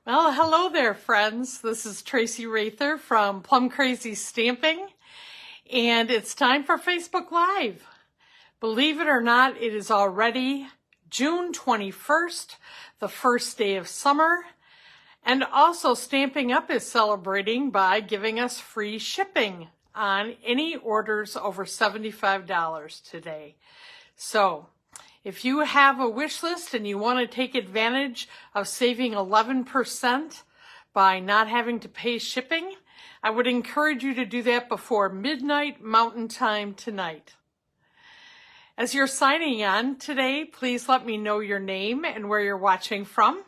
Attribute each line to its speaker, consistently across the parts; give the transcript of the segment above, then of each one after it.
Speaker 1: Well, hello there, friends. This is Traci Raether from Plum Crazy Stamping, and it's time for Facebook Live. Believe it or not, it is already June 21st, the first day of summer, and also Stamping Up is celebrating by giving us free shipping on any orders over $75 today. So, if you have a wish list and you want to take advantage of saving 11% by not having to pay shipping, I would encourage you to do that before midnight Mountain Time tonight. As you're signing on today, please let me know your name and where you're watching from.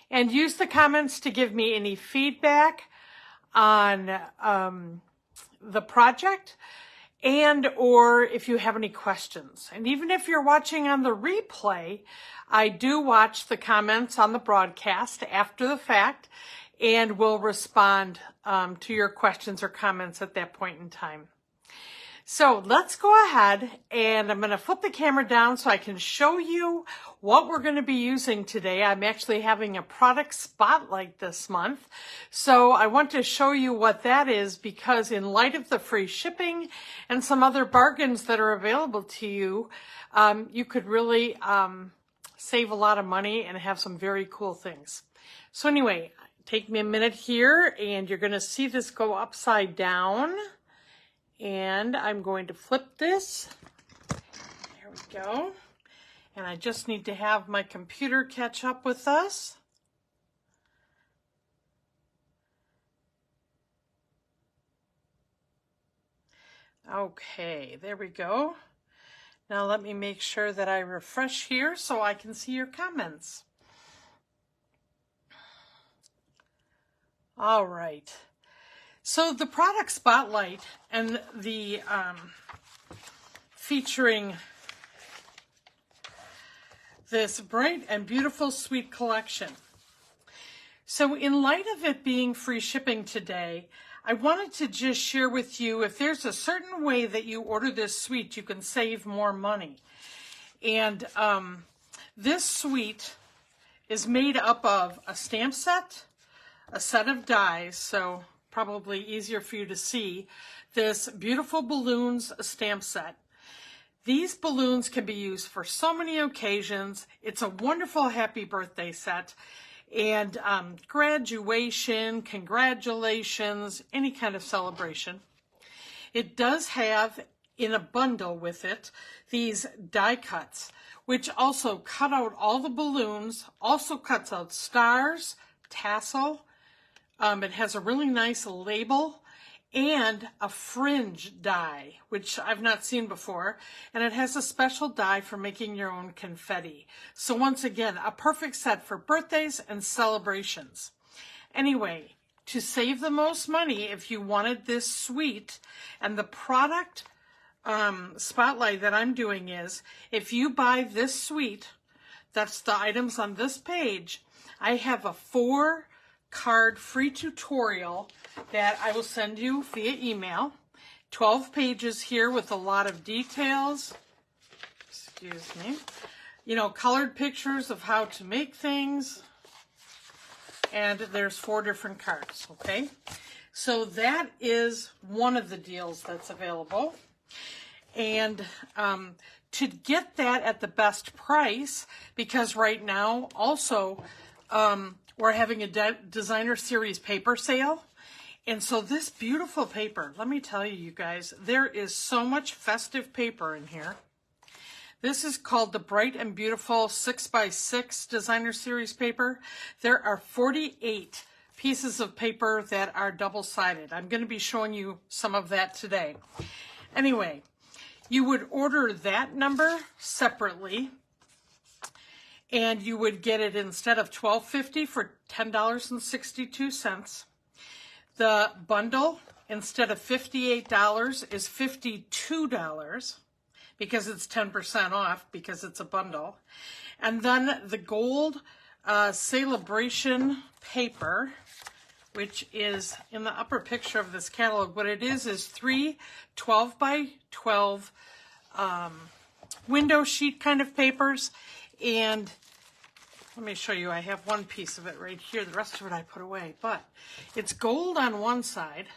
Speaker 1: And use the comments to give me any feedback on the project, and or if you have any questions. And even if you're watching on the replay, I do watch the comments on the broadcast after the fact and will respond to your questions or comments at that point in time. So let's go ahead, and I'm going to flip the camera down so I can show you what we're going to be using today. I'm actually having a product spotlight this month, so I want to show you what that is, because in light of the free shipping and some other bargains that are available to you, you could really save a lot of money and have some very cool things. So anyway, take me a minute here, and you're going to see this go upside down. And I'm going to flip this. There we go. And I just need to have my computer catch up with us. Okay, there we go. Now let me make sure that I refresh here so I can see your comments. All right. So the product spotlight and the featuring this bright and beautiful sweet collection. So in light of it being free shipping today, I wanted to just share with you, if there's a certain way that you order this suite, you can save more money. And this suite is made up of a stamp set, a set of dies, so probably easier for you to see, this beautiful balloons stamp set. These balloons can be used for so many occasions. It's a wonderful happy birthday set, and graduation, congratulations, any kind of celebration. It does have in a bundle with it these die cuts, which also cut out all the balloons, also cuts out stars, tassel. It has a really nice label and a fringe die, which I've not seen before. And it has a special die for making your own confetti. So once again, a perfect set for birthdays and celebrations. Anyway, to save the most money, if you wanted this suite, and the product spotlight that I'm doing is, if you buy this suite, that's the items on this page, I have a 4-card free tutorial that I will send you via email. 12 pages here with a lot of details. Excuse me. You know, colored pictures of how to make things. And there's 4 different cards, okay? So that is one of the deals that's available. And to get that at the best price, because right now also we're having a designer series paper sale. And so this beautiful paper, let me tell you, you guys, there is so much festive paper in here. This is called the Bright and Beautiful 6x6 designer series paper. There are 48 pieces of paper that are double-sided. I'm going to be showing you some of that today. Anyway, you would order that number separately, and you would get it instead of $12.50 for $10.62. The bundle, instead of $58, is $52 because it's 10% off because it's a bundle. And then the gold celebration paper, which is in the upper picture of this catalog. What it is 3 12x12 window sheet kind of papers. And let me show you. I have one piece of it right here. The rest of it I put away. But it's gold on one side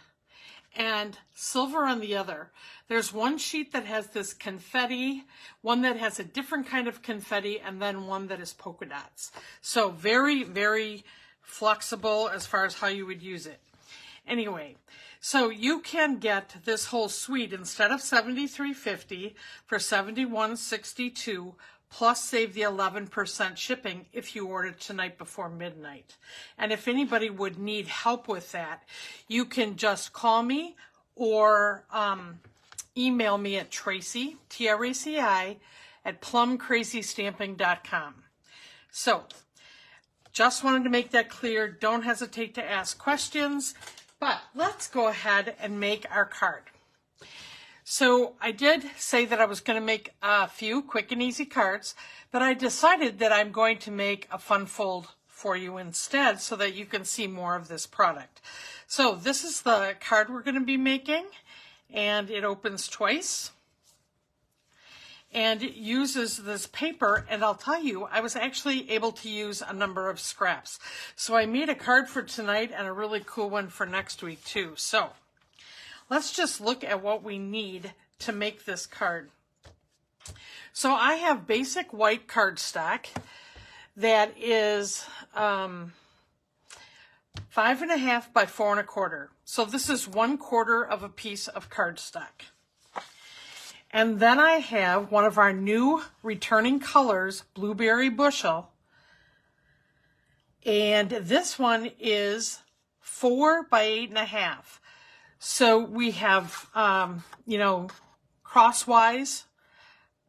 Speaker 1: and silver on the other. There's one sheet that has this confetti, one that has a different kind of confetti, and then one that is polka dots. So very, very flexible as far as how you would use it. Anyway, so you can get this whole suite instead of $73.50 for $71.62, plus save the 11% shipping if you order tonight before midnight. And if anybody would need help with that, you can just call me or email me at Traci, Traci, at plumcrazystamping.com. So, just wanted to make that clear. Don't hesitate to ask questions, but let's go ahead and make our card. So I did say that I was going to make a few quick and easy cards, but I decided that I'm going to make a fun fold for you instead so that you can see more of this product. So this is the card we're going to be making, and it opens twice. And it uses this paper, and I'll tell you, I was actually able to use a number of scraps. So I made a card for tonight and a really cool one for next week too. So let's just look at what we need to make this card. So I have basic white cardstock that is 5.5 by 4 1/4. So this is 1/4 of a piece of cardstock. And then I have one of our new returning colors, Blueberry Bushel. And this one is 4 by 8.5. So we have, crosswise,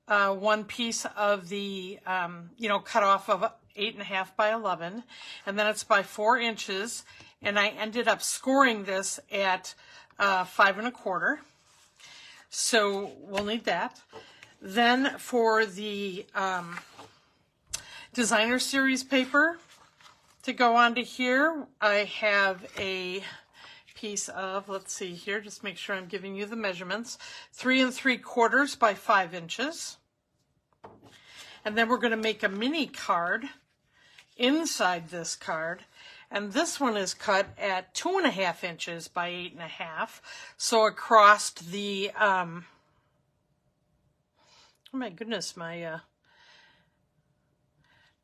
Speaker 1: one piece of the, cut off of 8.5 by 11. And then it's by 4 inches. And I ended up scoring this at 5 1/4. So we'll need that. Then for the designer series paper to go onto here, I have a piece of, let's see here, just make sure I'm giving you the measurements, 3 3/4 by 5 inches. And then we're going to make a mini card inside this card. And this one is cut at 2.5 inches by 8.5. So across the, oh my goodness,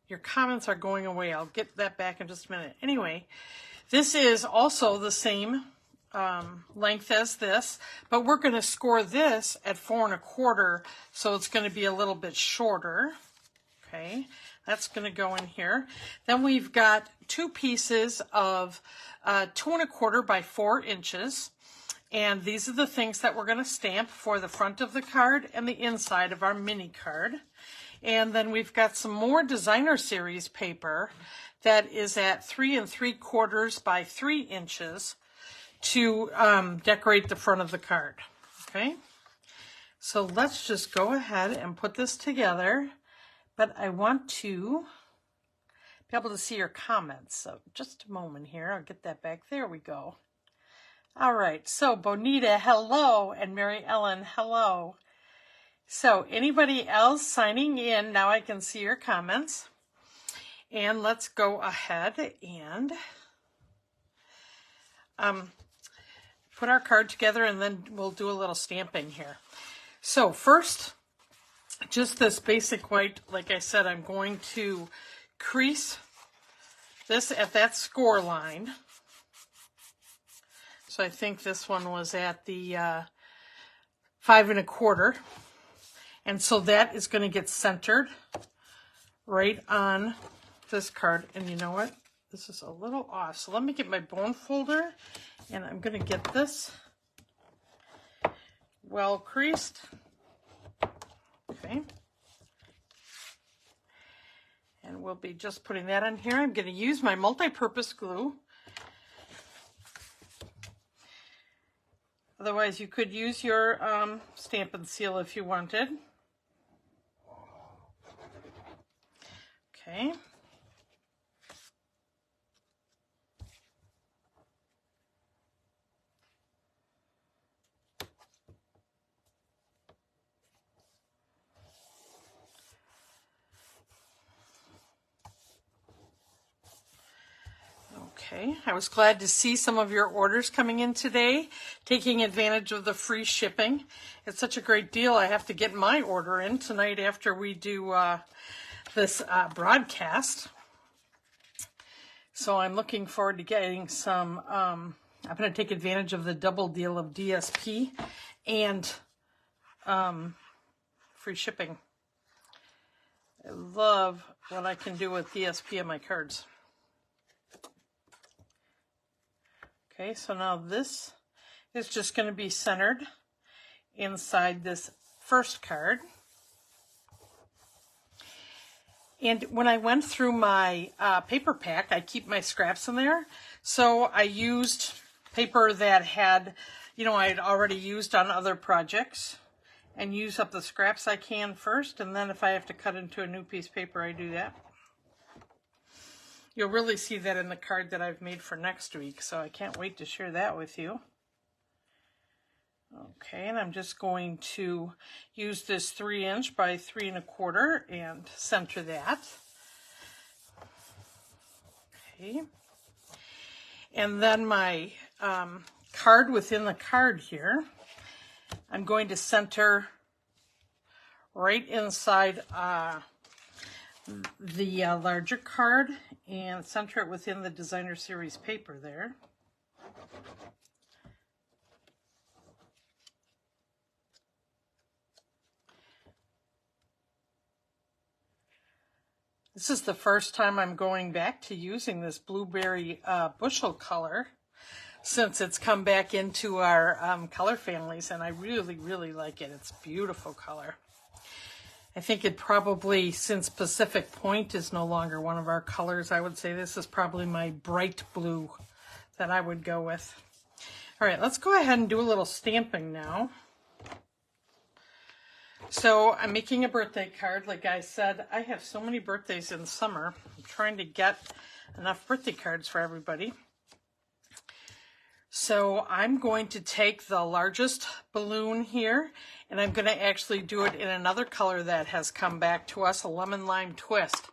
Speaker 1: your comments are going away. I'll get that back in just a minute. Anyway, this is also the same length as this, but we're going to score this at 4 1/4, so it's going to be a little bit shorter. Okay, that's going to go in here. Then we've got 2 pieces of 2 1/4 by 4 inches. And these are the things that we're going to stamp for the front of the card and the inside of our mini card. And then we've got some more designer series paper that is at 3 3/4 by 3 inches to decorate the front of the card. Okay, so let's just go ahead and put this together. But I want to be able to see your comments. So just a moment here. I'll get that back. There we go. All right. So Bonita, hello. And Mary Ellen, hello. So anybody else signing in? Now I can see your comments. And let's go ahead and put our card together, and then we'll do a little stamping here. So first, just this basic white, like I said, I'm going to crease this at that score line. So I think this one was at the 5 1/4. And so that is going to get centered right on this card. And you know what? This is a little off. So let me get my bone folder, and I'm going to get this well creased. Okay. And we'll be just putting that on here. I'm going to use my multi-purpose glue. Otherwise, you could use your stamp and seal if you wanted. Okay. Okay, I was glad to see some of your orders coming in today, taking advantage of the free shipping. It's such a great deal. I have to get my order in tonight after we do this broadcast. So I'm looking forward to getting some, I'm going to take advantage of the double deal of DSP and free shipping. I love what I can do with DSP on my cards. Okay, so now this is just going to be centered inside this first card. And when I went through my paper pack, I keep my scraps in there. So I used paper that had, you know, I had already used on other projects, and use up the scraps I can first. And then if I have to cut into a new piece of paper, I do that. You'll really see that in the card that I've made for next week, so I can't wait to share that with you. Okay, and I'm just going to use this 3" by 3 1/4 and center that. Okay, and then my card within the card here, I'm going to center right inside the larger card and center it within the designer series paper there. This is the first time I'm going back to using this blueberry bushel color since it's come back into our color families, and I really, really like it. It's a beautiful color. I think it probably, since Pacific Point is no longer one of our colors, I would say this is probably my bright blue that I would go with. All right, let's go ahead and do a little stamping now. So I'm making a birthday card. Like I said, I have so many birthdays in summer. I'm trying to get enough birthday cards for everybody. So I'm going to take the largest balloon here, and I'm going to actually do it in another color that has come back to us, a lemon lime twist.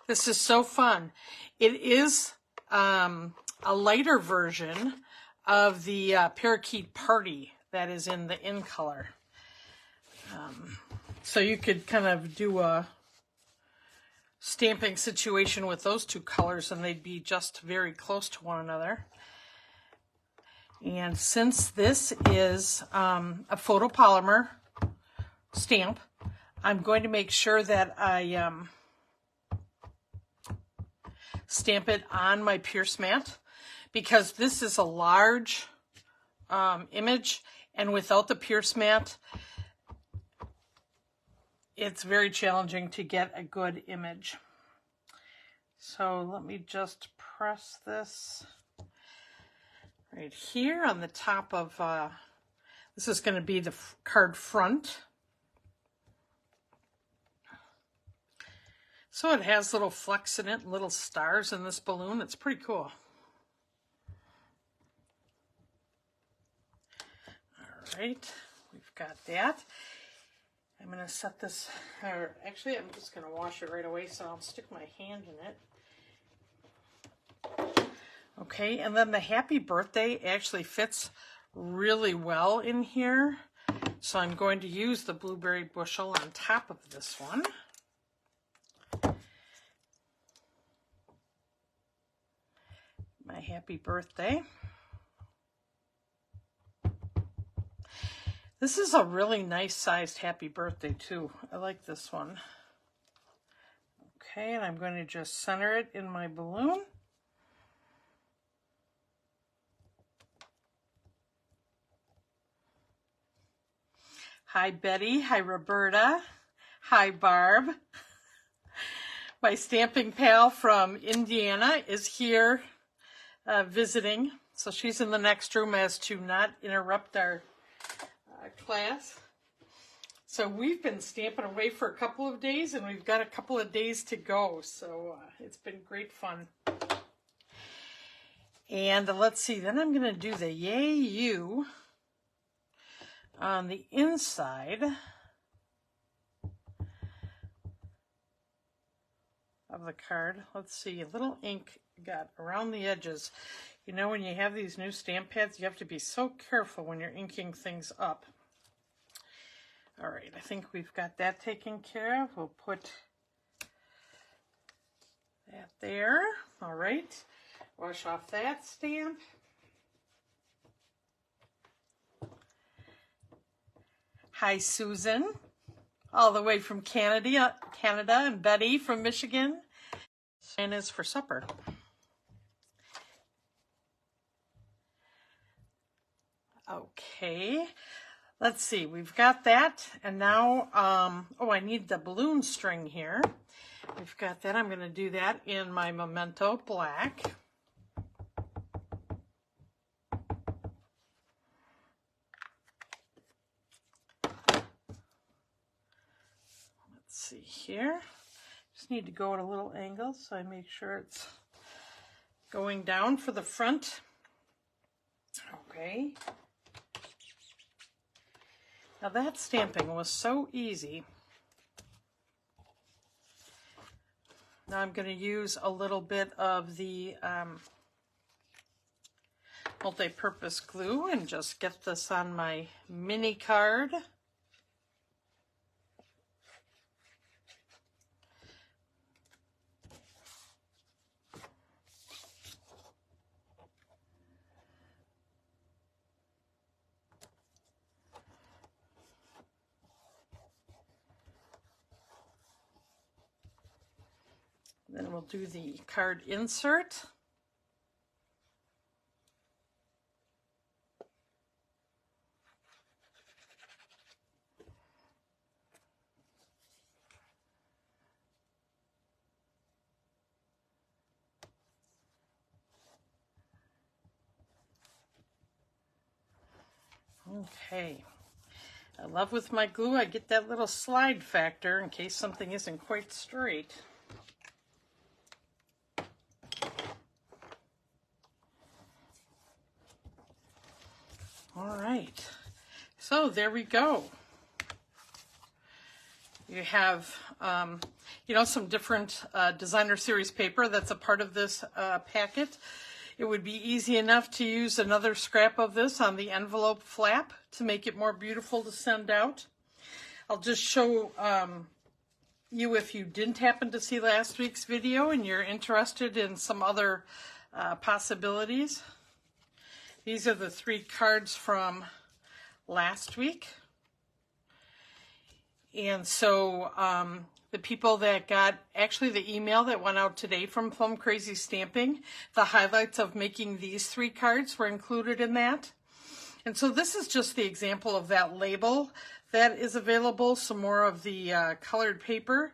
Speaker 1: This is so fun. It is a lighter version of the Parakeet Party that is in the in color. So you could kind of do a stamping situation with those two colors, and they'd be just very close to one another. And since this is a photopolymer stamp, I'm going to make sure that I stamp it on my Pierce mat, because this is a large image, and without the Pierce mat, it's very challenging to get a good image. So let me just press this right here on the top of, this is going to be the card front. So it has little flecks in it, little stars in this balloon. It's pretty cool. All right, we've got that. I'm going to set this, or actually I'm just going to wash it right away, so I'll stick my hand in it. Okay, and then the happy birthday actually fits really well in here. So I'm going to use the blueberry bushel on top of this one. My happy birthday. This is a really nice sized happy birthday too. I like this one. Okay, and I'm going to just center it in my balloon. Hi Betty, hi Roberta, hi Barb. My stamping pal from Indiana is here visiting, so she's in the next room as to not interrupt our class. So we've been stamping away for a couple of days, and we've got a couple of days to go, so it's been great fun. And let's see, then I'm going to do the Yay You on the inside of the card. Let's see, a little ink got around the edges. You know, when you have these new stamp pads, you have to be so careful when you're inking things up. All right, I think we've got that taken care of. We'll put that there. All right, wash off that stamp. Hi, Susan, all the way from Canada, and Betty from Michigan. And is for supper. Okay, let's see, we've got that, and now, oh, I need the balloon string here. We've got that. I'm going to do that in my Memento Black. Let's see here. Just need to go at a little angle so I make sure it's going down for the front. Okay. Now that stamping was so easy. Now I'm going to use a little bit of the multi-purpose glue and just get this on my mini card. Then we'll do the card insert. Okay. I love with my glue, I get that little slide factor in case something isn't quite straight. All right, so there we go. You have, you know, some different designer series paper that's a part of this packet. It would be easy enough to use another scrap of this on the envelope flap to make it more beautiful to send out. I'll just show you, if you didn't happen to see last week's video and you're interested in some other possibilities. These are the 3 cards from last week. And so the people that got, actually the email that went out today from Plum Crazy Stamping, the highlights of making these 3 cards were included in that. And so this is just the example of that label that is available. Some more of the colored paper,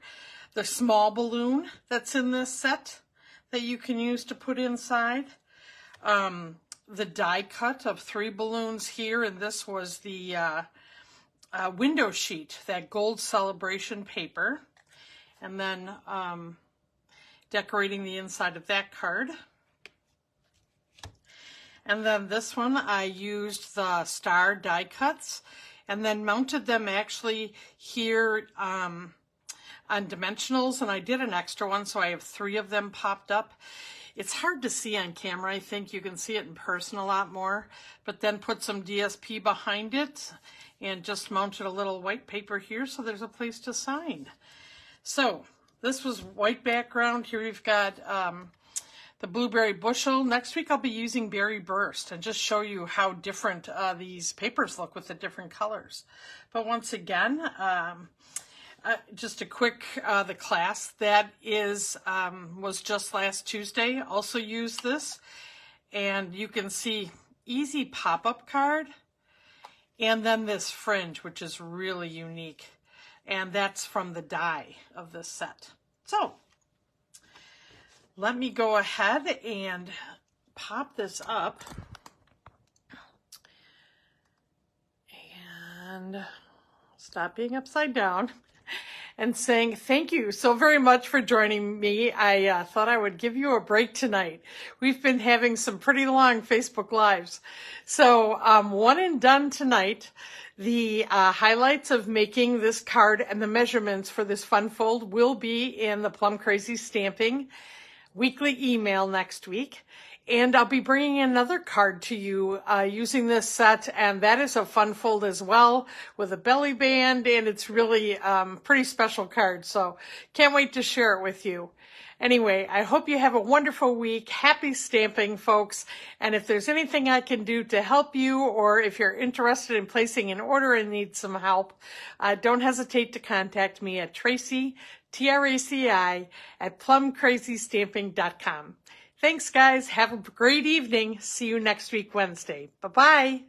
Speaker 1: the small balloon that's in this set that you can use to put inside. The die cut of 3 balloons here, and this was the window sheet, that gold celebration paper, and then decorating the inside of that card. And then this one, I used the star die cuts and then mounted them actually here on dimensionals, and I did an extra one, so I have 3 of them popped up. It's hard to see on camera. I think you can see it in person a lot more, but then put some DSP behind it and just mounted a little white paper here so there's a place to sign. So this was white background. Here we've got the blueberry bushel. Next week I'll be using berry burst and just show you how different these papers look with the different colors. But once again, just a quick, the class that is was just last Tuesday also used this, and you can see easy pop-up card, and then this fringe, which is really unique, and that's from the die of this set. So let me go ahead and pop this up and stop being upside down and saying thank you so very much for joining me. I thought I would give you a break tonight. We've been having some pretty long Facebook Lives. So one and done tonight. The highlights of making this card and the measurements for this fun fold will be in the Plum Crazy Stamping weekly email next week. And I'll be bringing another card to you using this set, and that is a fun fold as well with a belly band, and it's really pretty special card, so can't wait to share it with you. Anyway, I hope you have a wonderful week. Happy stamping, folks, and if there's anything I can do to help you, or if you're interested in placing an order and need some help, don't hesitate to contact me at Traci, Traci, at plumcrazystamping.com. Thanks, guys. Have a great evening. See you next week, Wednesday. Bye-bye.